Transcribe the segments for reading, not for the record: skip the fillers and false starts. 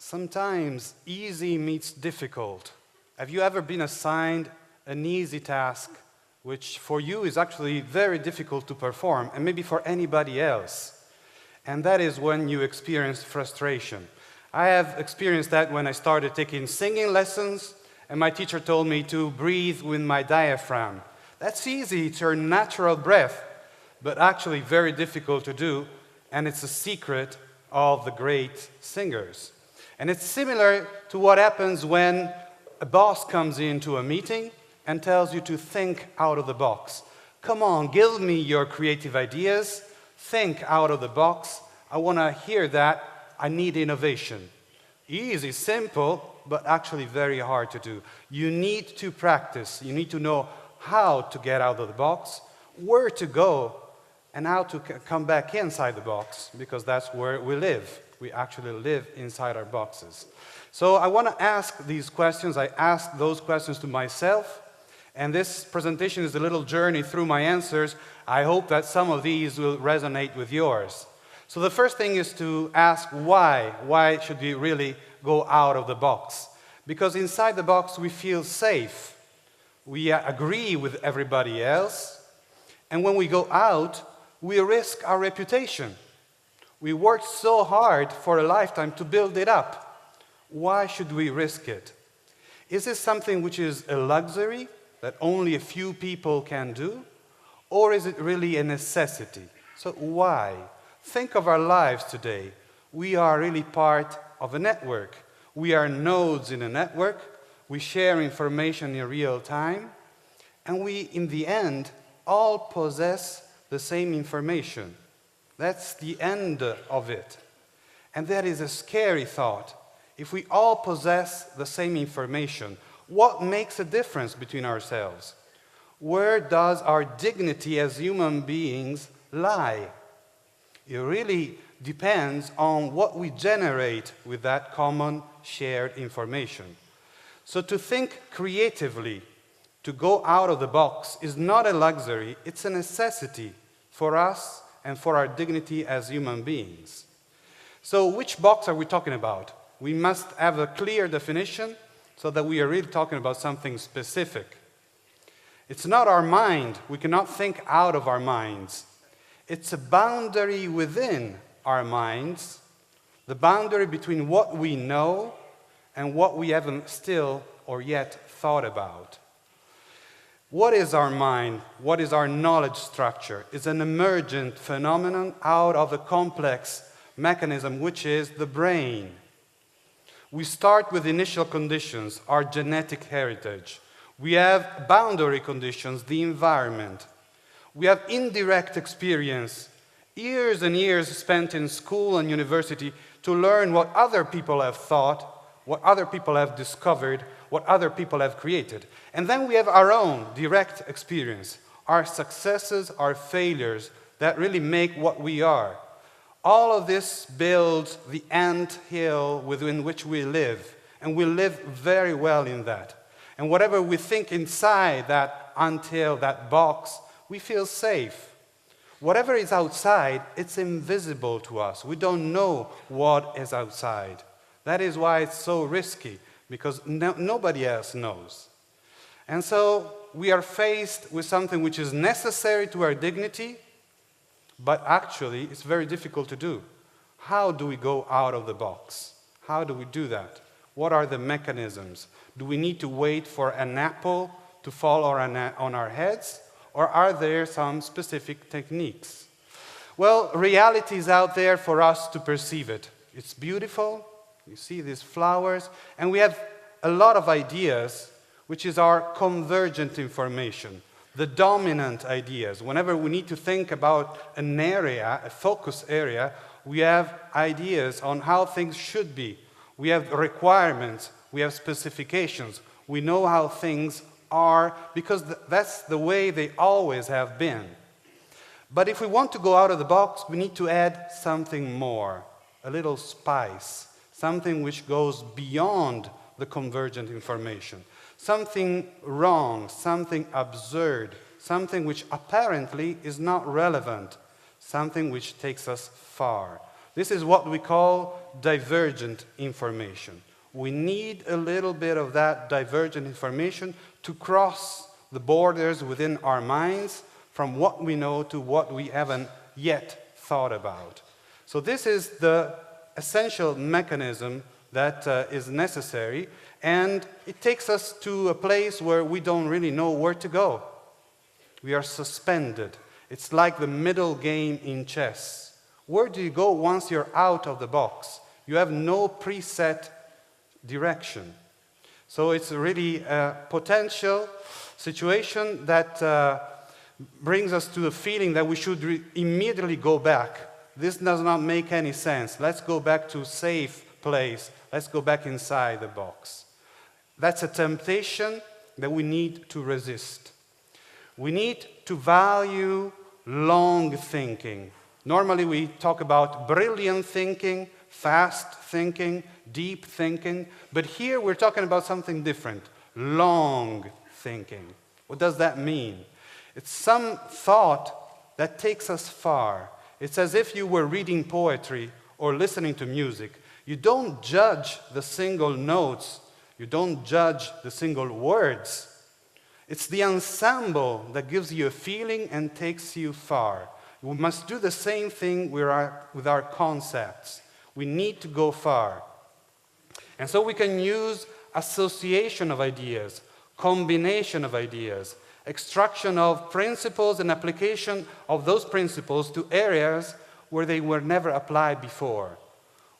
Sometimes easy meets difficult. Have you ever been assigned an easy task which for you is actually very difficult to perform, and maybe for anybody else? And that is when you experience frustration. I have experienced that when I started taking singing lessons, and my teacher told me to breathe with my diaphragm. That's easy, it's your natural breath, but actually very difficult to do, and it's a secret of the great singers. And it's similar to what happens when a boss comes into a meeting and tells you to think out of the box. Come on, give me your creative ideas, think out of the box. I want to hear that. I need innovation. Easy, simple, but actually very hard to do. You need to practice. You need to know how to get out of the box, where to go, and how to come back inside the box, because that's where we live. We actually live inside our boxes. So I want to ask these questions. I asked those questions to myself, and this presentation is a little journey through my answers. I hope that some of these will resonate with yours. So the first thing is to ask why. Why should we really go out of the box? Because inside the box we feel safe. We agree with everybody else. And when we go out, we risk our reputation. We worked so hard for a lifetime to build it up. Why should we risk it? Is this something which is a luxury that only a few people can do? Or is it really a necessity? So why? Think of our lives today. We are really part of a network. We are nodes in a network. We share information in real time. And we, in the end, all possess the same information. That's the end of it. And that is a scary thought. If we all possess the same information, what makes a difference between ourselves? Where does our dignity as human beings lie? It really depends on what we generate with that common shared information. So to think creatively, to go out of the box, is not a luxury, it's a necessity for us and for our dignity as human beings. So which box are we talking about? We must have a clear definition so that we are really talking about something specific. It's not our mind. We cannot think out of our minds. It's a boundary within our minds, the boundary between what we know and what we haven't still or yet thought about. What is our mind? What is our knowledge structure? It's an emergent phenomenon out of a complex mechanism, which is the brain. We start with initial conditions, our genetic heritage. We have boundary conditions, the environment. We have indirect experience, years and years spent in school and university to learn what other people have thought, what other people have discovered, what other people have created. And then we have our own direct experience, our successes, our failures that really make what we are. All of this builds the ant hill within which we live, and we live very well in that. And whatever we think inside that ant hill, that box, we feel safe. Whatever is outside, it's invisible to us. We don't know what is outside. That is why it's so risky, because nobody else knows. And so we are faced with something which is necessary to our dignity, but actually it's very difficult to do. How do we go out of the box? How do we do that? What are the mechanisms? Do we need to wait for an apple to fall on our heads? Or are there some specific techniques? Well, reality is out there for us to perceive it. It's beautiful. You see these flowers. And we have a lot of ideas, which is our convergent information, the dominant ideas. Whenever we need to think about an area, a focus area, we have ideas on how things should be. We have requirements. We have specifications. We know how things are, because that's the way they always have been. But if we want to go out of the box, we need to add something more, a little spice, something which goes beyond the convergent information, something wrong, something absurd, something which apparently is not relevant, something which takes us far. This is what we call divergent information. We need a little bit of that divergent information to cross the borders within our minds from what we know to what we haven't yet thought about. So this is the essential mechanism that is necessary, and it takes us to a place where we don't really know where to go. We are suspended. It's like the middle game in chess. Where do you go once you're out of the box? You have no preset direction. So it's really a potential situation that brings us to the feeling that we should immediately go back. This does not make any sense. Let's go back to a safe place. Let's go back inside the box. That's a temptation that we need to resist. We need to value long thinking. Normally we talk about brilliant thinking, fast thinking, deep thinking, but here we're talking about something different, long thinking. What does that mean? It's some thought that takes us far. It's as if you were reading poetry or listening to music. You don't judge the single notes. You don't judge the single words. It's the ensemble that gives you a feeling and takes you far. We must do the same thing with our concepts. We need to go far. And so we can use association of ideas, combination of ideas, extraction of principles and application of those principles to areas where they were never applied before.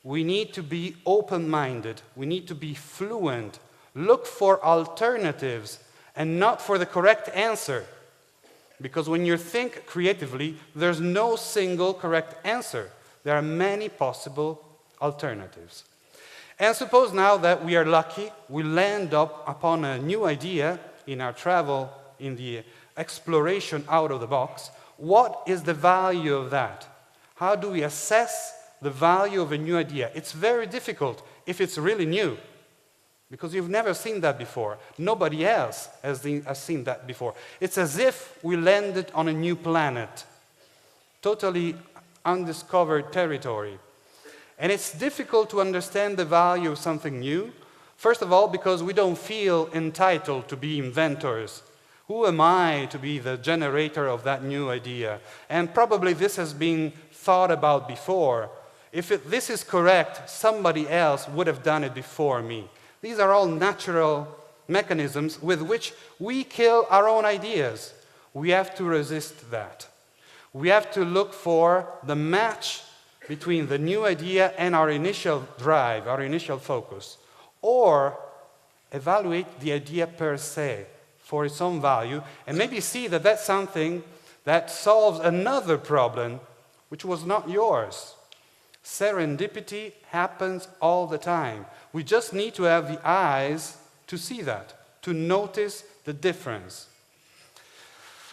We need to be open-minded. We need to be fluent. Look for alternatives and not for the correct answer. Because when you think creatively, there's no single correct answer. There are many possible alternatives. And suppose now that we are lucky, we land up upon a new idea in our travel, in the exploration out of the box. What is the value of that? How do we assess the value of a new idea? It's very difficult if it's really new, because you've never seen that before. Nobody else has seen that before. It's as if we landed on a new planet, totally undiscovered territory. And it's difficult to understand the value of something new. First of all, because we don't feel entitled to be inventors. Who am I to be the generator of that new idea? And probably this has been thought about before. If this is correct, somebody else would have done it before me. These are all natural mechanisms with which we kill our own ideas. We have to resist that. We have to look for the match between the new idea and our initial drive, our initial focus, or evaluate the idea per se for its own value, and maybe see that that's something that solves another problem which was not yours. Serendipity happens all the time. We just need to have the eyes to see that, to notice the difference.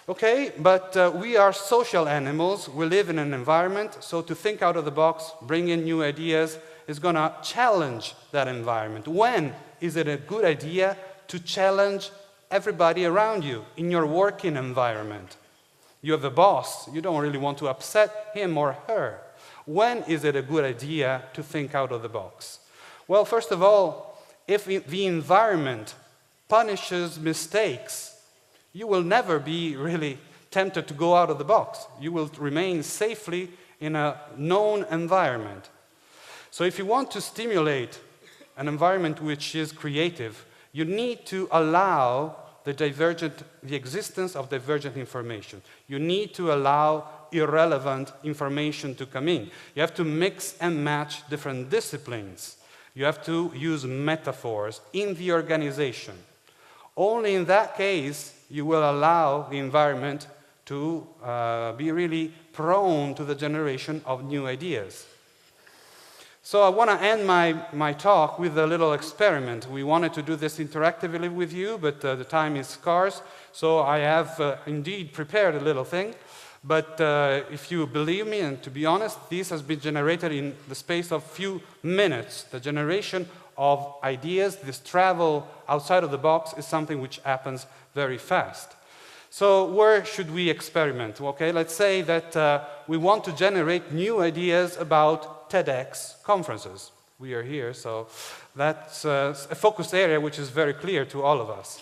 Okay, but we are social animals. We live in an environment, so to think out of the box, bring in new ideas, is going to challenge that environment. When is it a good idea to challenge everybody around you in your working environment? You have a boss. You don't really want to upset him or her. When is it a good idea to think out of the box? Well, first of all, if the environment punishes mistakes, you will never be really tempted to go out of the box. You will remain safely in a known environment. So if you want to stimulate an environment which is creative, you need to allow the existence of divergent information. You need to allow irrelevant information to come in. You have to mix and match different disciplines. You have to use metaphors in the organization. Only in that case, you will allow the environment to be really prone to the generation of new ideas. So I want to end my talk with a little experiment. We wanted to do this interactively with you, but the time is scarce. So I have indeed prepared a little thing. But if you believe me, and to be honest, this has been generated in the space of few minutes. The generation of ideas, this travel outside of the box, is something which happens very fast. So where should we experiment? Okay, let's say that we want to generate new ideas about TEDx conferences. We are here, so that's a focus area which is very clear to all of us.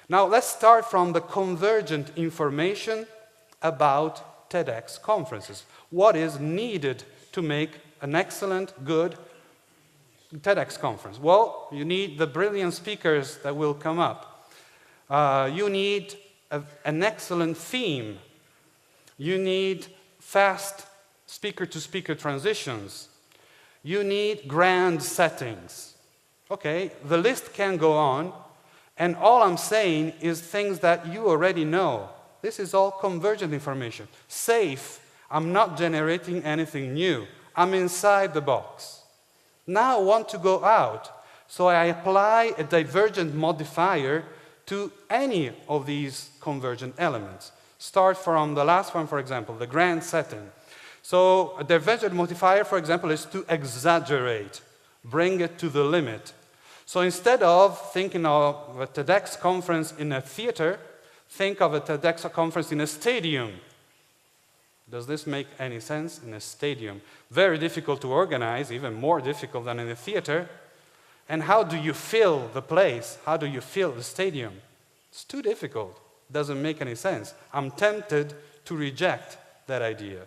Now let's start from the convergent information about TEDx conferences. What is needed to make an excellent, good TEDx conference? Well, you need the brilliant speakers that will come up. You need an excellent theme. You need fast speaker-to-speaker transitions. You need grand settings. Okay, the list can go on, and all I'm saying is things that you already know. This is all convergent information. Safe. I'm not generating anything new. I'm inside the box. Now I want to go out, so I apply a divergent modifier to any of these convergent elements. Start from the last one, for example, the grand setting. So a divergent modifier, for example, is to exaggerate, bring it to the limit. So instead of thinking of a TEDx conference in a theater, think of a TEDx conference in a stadium. Does this make any sense? In a stadium. Very difficult to organize, even more difficult than in a theater. And how do you fill the place? How do you fill the stadium? It's too difficult. Doesn't make any sense. I'm tempted to reject that idea.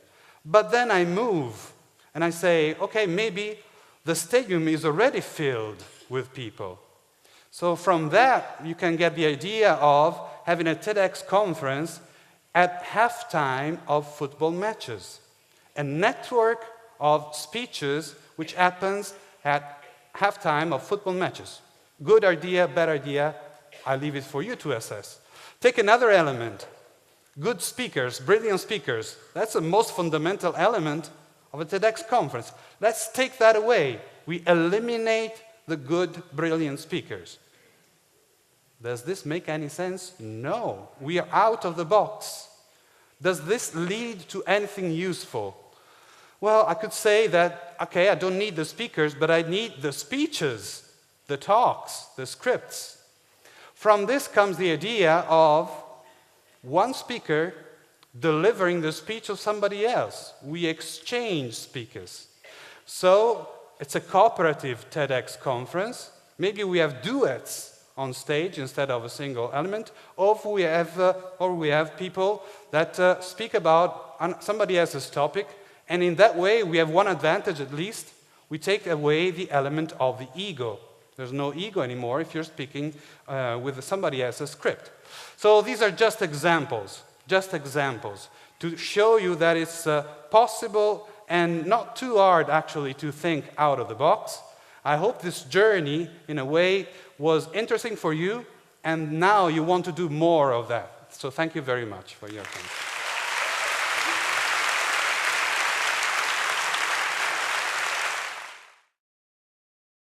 But then I move and I say, okay, maybe the stadium is already filled with people. So from that, you can get the idea of having a TEDx conference at halftime of football matches. A network of speeches which happens at halftime of football matches. Good idea, bad idea, I leave it for you to assess. Take another element. Good speakers, brilliant speakers. That's the most fundamental element of a TEDx conference. Let's take that away. We eliminate the good, brilliant speakers. Does this make any sense? No. We are out of the box. Does this lead to anything useful? Well, I could say that, okay, I don't need the speakers, but I need the speeches, the talks, the scripts. From this comes the idea of one speaker delivering the speech of somebody else. We exchange speakers. So it's a cooperative TEDx conference. Maybe we have duets on stage instead of a single element, or we have people that speak about somebody else's topic, and in that way we have one advantage at least. We take away the element of the ego. There's no ego anymore if you're speaking with somebody else's script. So these are just examples to show you that it's possible and not too hard actually to think out of the box. I hope this journey, in a way, was interesting for you, and now you want to do more of that. So thank you very much for your time.